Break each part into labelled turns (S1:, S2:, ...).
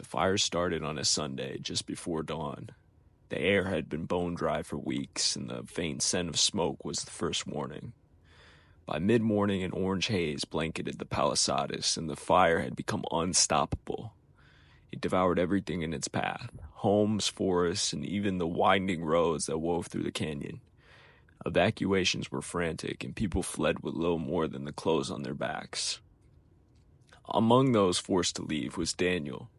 S1: The fire started on a Sunday just before dawn. The air had been bone dry for weeks, and the faint scent of smoke was the first warning. By mid-morning, an orange haze blanketed the Palisades, and the fire had become unstoppable. It devoured everything in its path, homes, forests, and even the winding roads that wove through the canyon. Evacuations were frantic, and people fled with little more than the clothes on their backs. Among those forced to leave was Daniel,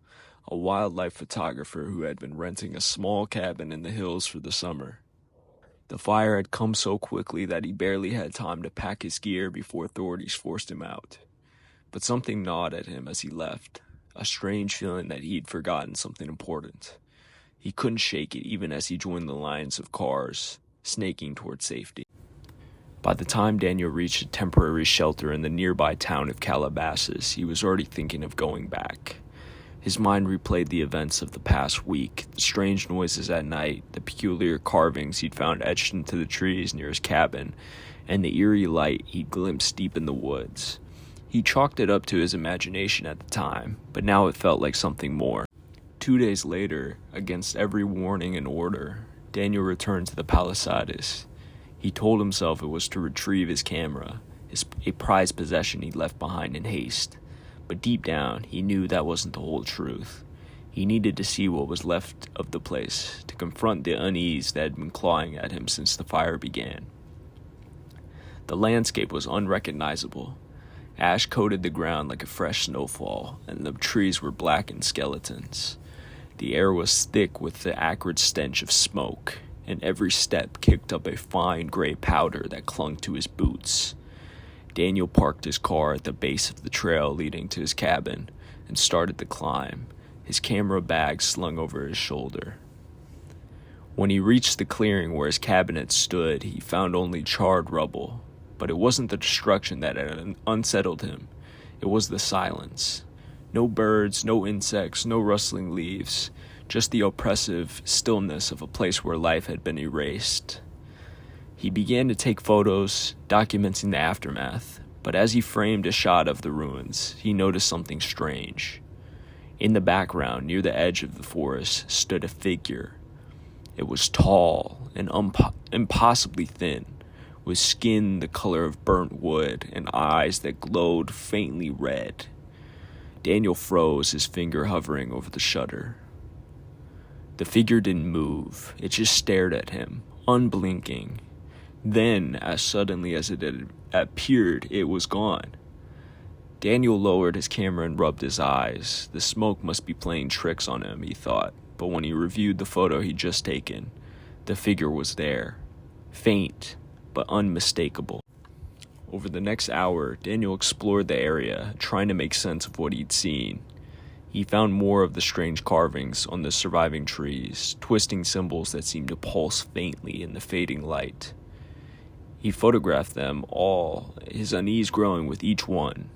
S1: a wildlife photographer who had been renting a small cabin in the hills for the summer. The fire had come so quickly that he barely had time to pack his gear before authorities forced him out. But something gnawed at him as he left, a strange feeling that he'd forgotten something important. He couldn't shake it even as he joined the lines of cars, snaking toward safety. By the time Daniel reached a temporary shelter in the nearby town of Calabasas, he was already thinking of going back. His mind replayed the events of the past week, the strange noises at night, the peculiar carvings he'd found etched into the trees near his cabin, and the eerie light he'd glimpsed deep in the woods. He chalked it up to his imagination at the time, but now it felt like something more. 2 days later, against every warning and order, Daniel returned to the Palisades. He told himself it was to retrieve his camera, a prized possession he'd left behind in haste. But deep down, he knew that wasn't the whole truth. He needed to see what was left of the place, to confront the unease that had been clawing at him since the fire began. The landscape was unrecognizable. Ash coated the ground like a fresh snowfall, and the trees were blackened skeletons. The air was thick with the acrid stench of smoke, and every step kicked up a fine gray powder that clung to his boots. Daniel parked his car at the base of the trail leading to his cabin and started the climb, his camera bag slung over his shoulder. When he reached the clearing where his cabin had stood, he found only charred rubble. But it wasn't the destruction that had unsettled him. It was the silence. No birds, no insects, no rustling leaves, just the oppressive stillness of a place where life had been erased. He began to take photos, documenting the aftermath, but as he framed a shot of the ruins, he noticed something strange. In the background, near the edge of the forest, stood a figure. It was tall and impossibly thin, with skin the color of burnt wood and eyes that glowed faintly red. Daniel froze, his finger hovering over the shutter. The figure didn't move. It just stared at him, unblinking. Then, as suddenly as it had appeared, it was gone. Daniel lowered his camera and rubbed his eyes. The smoke must be playing tricks on him, he thought. But when he reviewed the photo he'd just taken, the figure was there, faint but unmistakable. Over the next hour, Daniel explored the area, trying to make sense of what he'd seen. He found more of the strange carvings on the surviving trees, twisting symbols that seemed to pulse faintly in the fading light. He photographed them all, his unease growing with each one.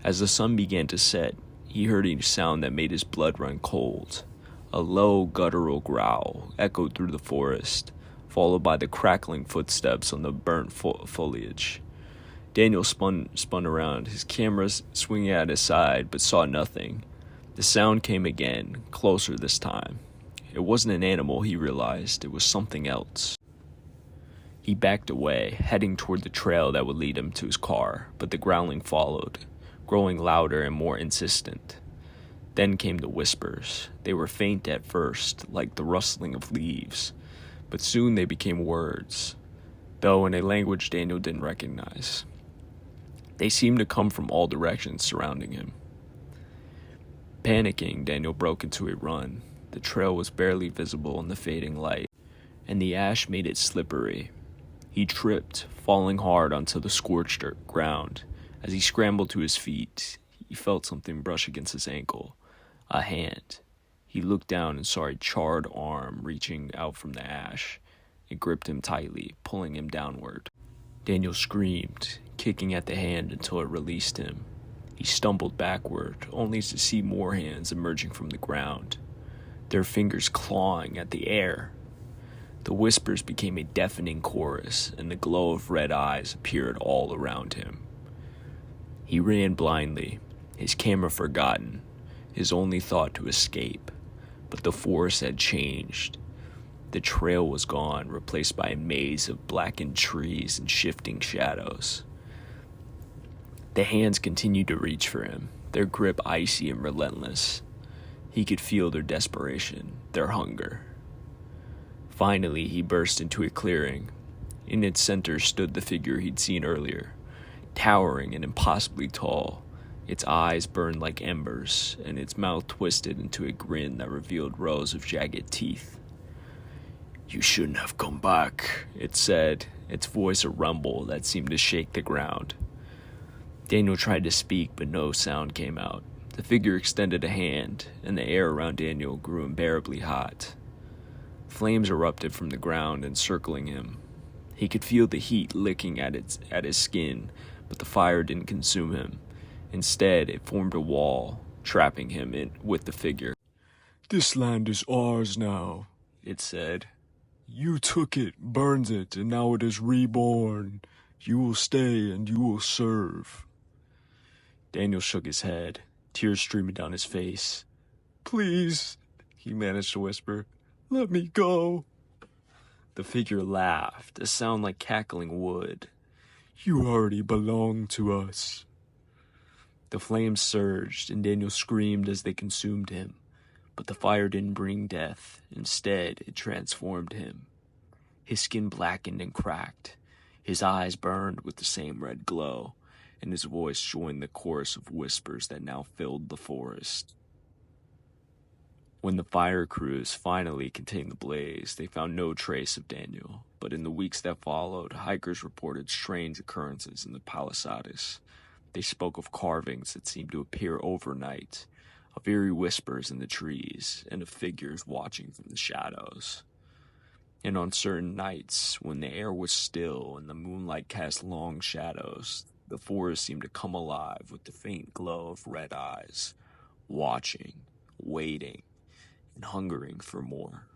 S1: As the sun began to set, he heard a sound that made his blood run cold. A low, guttural growl echoed through the forest, followed by the crackling footsteps on the burnt foliage. Daniel spun around, his camera swinging at his side, but saw nothing. The sound came again, closer this time. It wasn't an animal, he realized. It was something else. He backed away, heading toward the trail that would lead him to his car, but the growling followed, growing louder and more insistent. Then came the whispers. They were faint at first, like the rustling of leaves, but soon they became words, though in a language Daniel didn't recognize. They seemed to come from all directions surrounding him. Panicking, Daniel broke into a run. The trail was barely visible in the fading light, and the ash made it slippery. He tripped, falling hard onto the scorched ground. As he scrambled to his feet, he felt something brush against his ankle. A hand. He looked down and saw a charred arm reaching out from the ash. It gripped him tightly, pulling him downward. Daniel screamed, kicking at the hand until it released him. He stumbled backward, only to see more hands emerging from the ground, their fingers clawing at the air. The whispers became a deafening chorus, and the glow of red eyes appeared all around him. He ran blindly, his camera forgotten, his only thought to escape. But the forest had changed. The trail was gone, replaced by a maze of blackened trees and shifting shadows. The hands continued to reach for him, their grip icy and relentless. He could feel their desperation, their hunger. Finally, he burst into a clearing. In its center stood the figure he'd seen earlier, towering and impossibly tall. Its eyes burned like embers, and its mouth twisted into a grin that revealed rows of jagged teeth. "You shouldn't have come back," it said, its voice a rumble that seemed to shake the ground. Daniel tried to speak, but no sound came out. The figure extended a hand, and the air around Daniel grew unbearably hot. Flames erupted from the ground, encircling him. He could feel the heat licking at his skin, but the fire didn't consume him. Instead, it formed a wall, trapping him in with the figure. "This land is ours now," it said. "You took it, burned it, and now it is reborn. You will stay and you will serve." Daniel shook his head, tears streaming down his face. "Please," he managed to whisper, "let me go." The figure laughed, a sound like cackling wood. "You already belong to us." The flames surged, and Daniel screamed as they consumed him. But the fire didn't bring death. Instead, it transformed him. His skin blackened and cracked. His eyes burned with the same red glow, and his voice joined the chorus of whispers that now filled the forest. When the fire crews finally contained the blaze, they found no trace of Daniel. But in the weeks that followed, hikers reported strange occurrences in the Palisades. They spoke of carvings that seemed to appear overnight, of eerie whispers in the trees, and of figures watching from the shadows. And on certain nights, when the air was still and the moonlight cast long shadows, the forest seemed to come alive with the faint glow of red eyes, watching, waiting, and hungering for more.